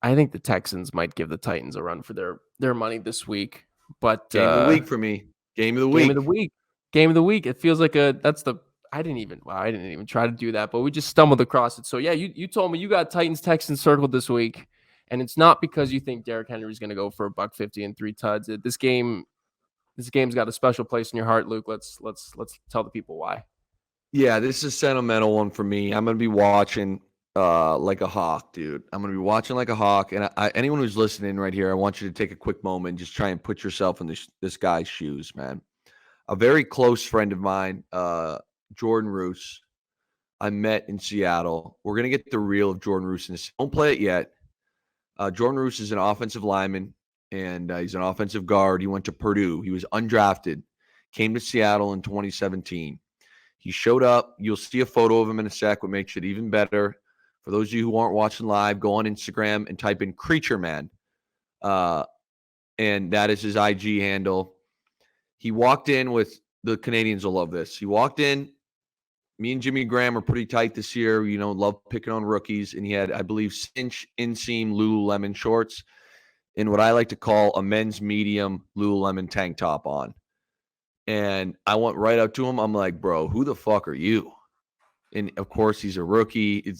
I think the Texans might give the Titans a run for their money this week. But Game of the week for me. Game of the game week. of the week. Game of the week. It feels like I didn't even try to do that, but we just stumbled across it. So yeah, you told me you got Titans Texans circled this week, and it's not because you think Derrick Henry's going to go for $150 and 3 tuds. This game's got a special place in your heart, Luke. Let's tell the people why. Yeah, this is a sentimental one for me. I'm going to be watching like a hawk, dude. I'm going to be watching like a hawk. And anyone who's listening right here, I want you to take a quick moment and just try and put yourself in this guy's shoes, man. A very close friend of mine, Jordan Roos, I met in Seattle. We're going to get the reel of Jordan Roos in this. Don't play it yet. Jordan Roos is an offensive lineman, and he's an offensive guard. He went to Purdue. He was undrafted, came to Seattle in 2017. He showed up. You'll see a photo of him in a sec, what makes it even better. For those of you who aren't watching live, go on Instagram and type in Creature Man. And that is his IG handle. He walked in with, the Canadians will love this. He walked in. Me and Jimmy Graham are pretty tight this year. Love picking on rookies. And he had, I believe, cinch inseam Lululemon shorts and what I like to call a men's medium Lululemon tank top on. And I went right up to him. I'm like, bro, who the fuck are you? And of course, he's a rookie.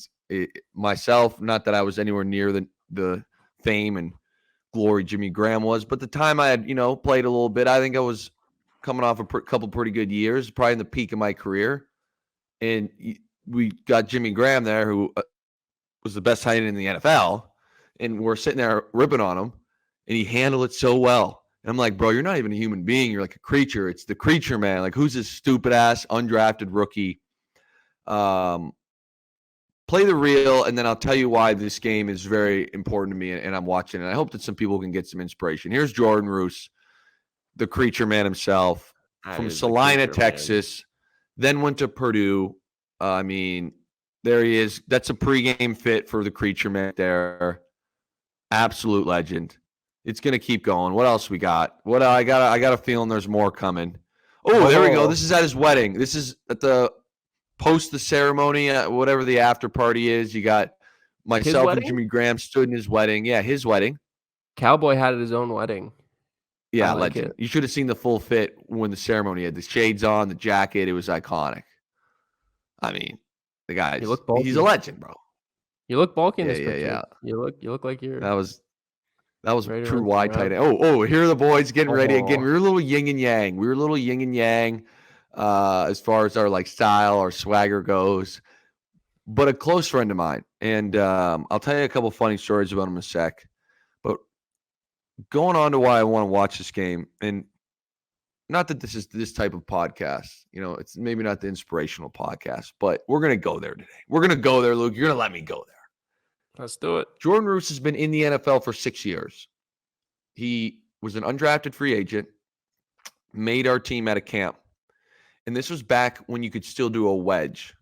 Myself, not that I was anywhere near the fame and glory Jimmy Graham was, but the time I had, played a little bit, I think I was coming off a couple pretty good years, probably in the peak of my career. And we got Jimmy Graham there, who was the best tight end in the NFL, and we're sitting there ripping on him, and he handled it so well. And I'm like, bro, you're not even a human being. You're like a creature. It's the Creature Man. Like, who's this stupid ass undrafted rookie? Play the reel, and then I'll tell you why this game is very important to me, and I'm watching it. I hope that some people can get some inspiration. Here's Jordan Roos, the Creature Man himself, from Salina, Texas, then went to Purdue. There he is. That's a pregame fit for the Creature Man there. Absolute legend. It's going to keep going. What else we got? I got a feeling there's more coming. Oh, there we go. This is at his wedding. This is at the post the ceremony, whatever the after party is. You got myself and Jimmy Graham stood in his wedding. Yeah, his wedding. Cowboy had his own wedding. Yeah, legend. You should have seen the full fit when the ceremony had the shades on, the jacket. It was iconic. I mean, the guy, he's a legend, bro. You look bulky in this picture. Yeah. You look like you're. That was true wide tight end. Oh, here are the boys getting ready again. We were a little yin and yang. As far as our style, our swagger goes. But a close friend of mine, and I'll tell you a couple funny stories about him in a sec. But going on to why I want to watch this game, and not that this is this type of podcast, it's maybe not the inspirational podcast, but we're gonna go there today. We're gonna go there, Luke. You're gonna let me go there. Let's do it. Jordan Roos has been in the NFL for 6 years. He was an undrafted free agent, made our team at a camp. And this was back when you could still do a wedge.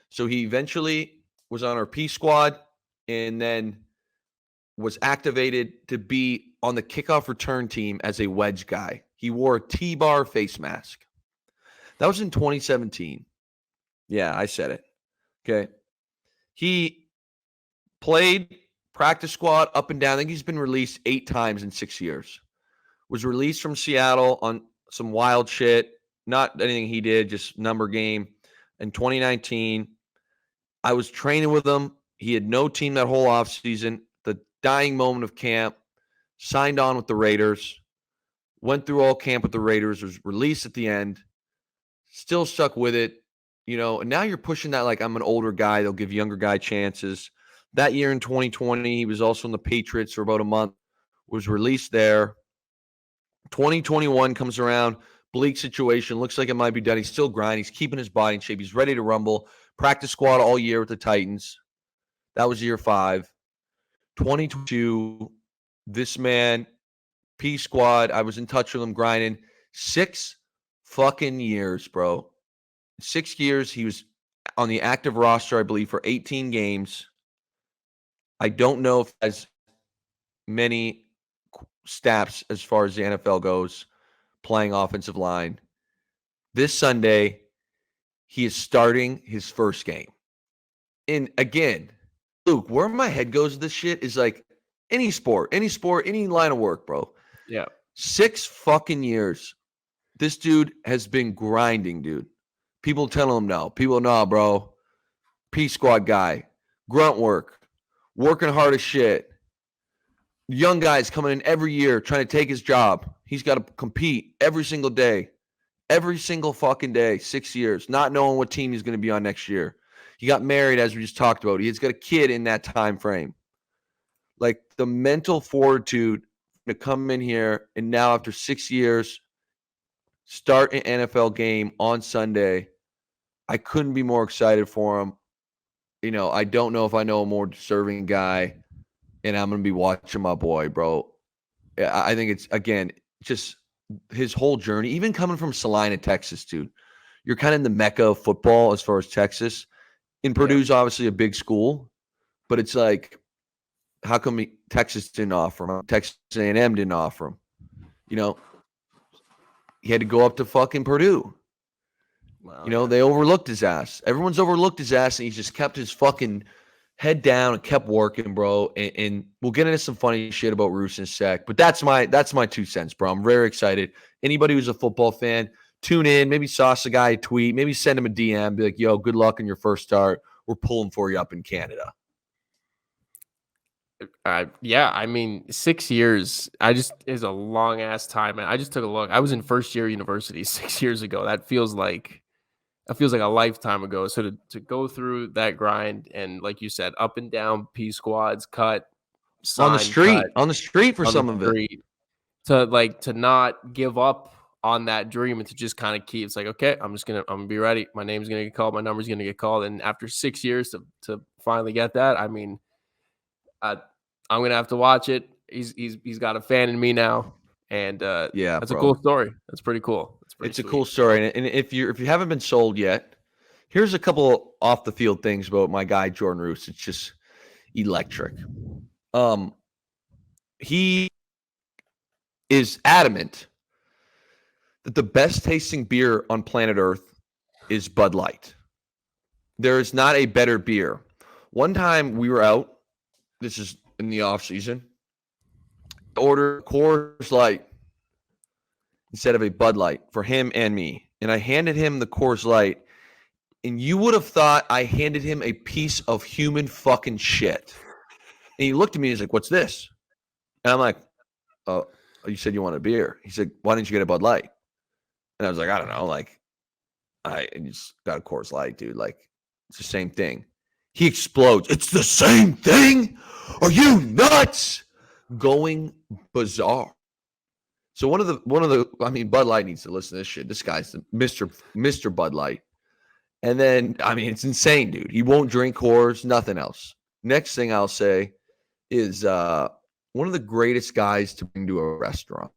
So he eventually was on our P squad and then was activated to be on the kickoff return team as a wedge guy. He wore a T-bar face mask. That was in 2017. Yeah, I said it. Okay. He played practice squad up and down. I think he's been released 8 times in 6 years. Was released from Seattle on some wild shit. Not anything he did, just number game. In 2019, I was training with him. He had no team that whole offseason. The dying moment of camp, signed on with the Raiders, went through all camp with the Raiders, was released at the end, still stuck with it. And now you're pushing that like I'm an older guy. They'll give younger guy chances. That year in 2020, he was also in the Patriots for about a month, was released there. 2021 comes around, bleak situation, looks like it might be done. He's still grinding. He's keeping his body in shape. He's ready to rumble. Practice squad all year with the Titans. That was year 5. 2022, this man, P squad, I was in touch with him grinding. 6 fucking years, bro. 6 years. He was on the active roster, I believe, for 18 games. I don't know if as many stats as far as the NFL goes, playing offensive line. This Sunday, he is starting his first game. And again, Luke, where my head goes with this shit is like, Any sport, any line of work, bro. Yeah. 6 fucking years. This dude has been grinding, dude. People tell him no. People, no, bro. P squad guy, grunt work, working hard as shit. Young guys coming in every year trying to take his job. He's got to compete every single day, every single fucking day, 6 years, not knowing what team he's going to be on next year. He got married, as we just talked about. He's got a kid in that time frame. Like the mental fortitude to come in here and now after 6 years, start an NFL game on Sunday. I couldn't be more excited for him. You know, I don't know if I know a more deserving guy, and I'm going to be watching my boy, bro. I think it's, again, just his whole journey, even coming from Salina, Texas, dude. You're kind of in the mecca of football as far as Texas. And Purdue's obviously a big school, but it's like, how come Texas didn't offer him? Texas A&M didn't offer him. You know, he had to go up to fucking Purdue. Wow, you know, they overlooked his ass. Everyone's overlooked his ass, and he just kept his fucking head down and kept working, bro. And we'll get into some funny shit about Roos in a sec. But that's my 2 cents, bro. I'm very excited. Anybody who's a football fan, tune in. Maybe sauce a guy a tweet. Maybe send him a DM. Be like, yo, good luck in your first start. We're pulling for you up in Canada. Yeah, I mean, 6 years, is a long ass time. Man, I just took a look. I was in first year university 6 years ago. That feels like a lifetime ago. So to go through that grind and, like you said, up and down P squads, cut, On the sign, street. cut, On the street for on the some of it. street, to not give up on that dream and to just kind of keep. It's like, okay, I'm gonna be ready. My name's gonna get called. My number's gonna get called. And after 6 years to finally get that, I mean, I'm gonna have to watch it. He's got a fan in me now, and Yeah, that's a bro. cool story. That's pretty cool. It's a cool story. And if you haven't been sold yet, here's a couple off the field things about my guy Jordan Roos. It's just electric. He is adamant that the best tasting beer on planet Earth is Bud Light. There is not a better beer. One time we were out, this is in the off season, ordered Coors Light instead of a Bud Light for him and me. And I handed him the Coors Light, and you would have thought I handed him a piece of human fucking shit. And he looked at me and he's like, what's this? And I'm like, oh, you said you wanted a beer. He said, why didn't you get a Bud Light? And I was like, I don't know. Like, I just got a Coors Light, dude. Like, it's the same thing. He explodes. It's the same thing? Are you nuts? Going bizarre. So one of the I mean, Bud Light needs to listen to this shit. This guy's the Mr. Bud Light. And then, I mean, it's insane, dude. He won't drink Coors, nothing else. Next thing I'll say is one of the greatest guys to bring to a restaurant.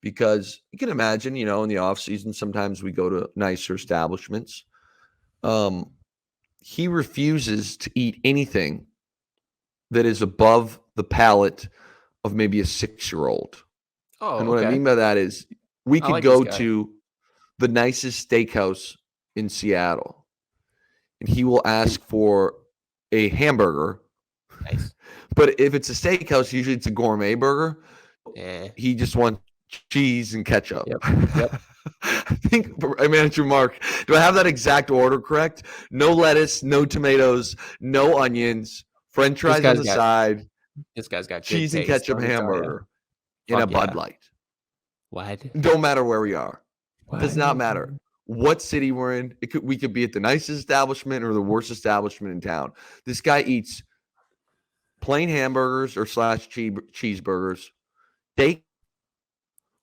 Because you can imagine, you know, in the off season, sometimes we go to nicer establishments. He refuses to eat anything that is above the palate of maybe a 6-year-old. Oh, and what I mean by that is we could like go this guy. to the nicest steakhouse in Seattle, and he will ask for a hamburger. Nice. But if it's a steakhouse, usually it's a gourmet burger. Yeah. He just wants cheese and ketchup. Yep. I think, Manager Mark, do I have that exact order correct? No lettuce, no tomatoes, no onions, French fries on the side. This guy's got cheese and ketchup hamburger in a Bud Light. What? Don't matter where we are. Does not matter what city we're in. We could be at the nicest establishment or the worst establishment in town. This guy eats plain hamburgers or / cheeseburgers, steak,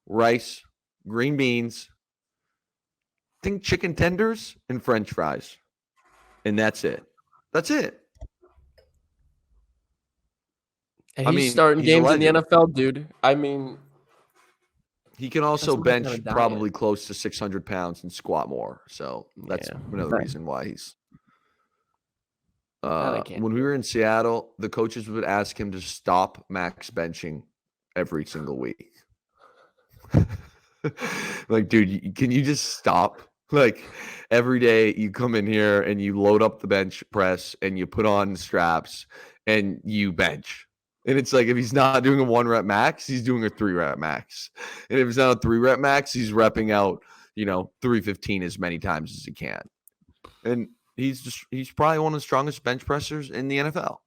rice, green beans, I think chicken tenders and French fries. And that's it. That's it. And he's starting games in the NFL, dude. I mean, he can also bench probably close to 600 pounds and squat more. So that's another reason why he's. When we were in Seattle, the coaches would ask him to stop max benching every single week. Like, dude, can you just stop? Like, every day you come in here and you load up the bench press and you put on straps and you bench. And it's like if he's not doing a 1 rep max, he's doing a 3 rep max. And if it's not a 3 rep max, he's repping out, 315 as many times as he can. And he's probably one of the strongest bench pressers in the NFL.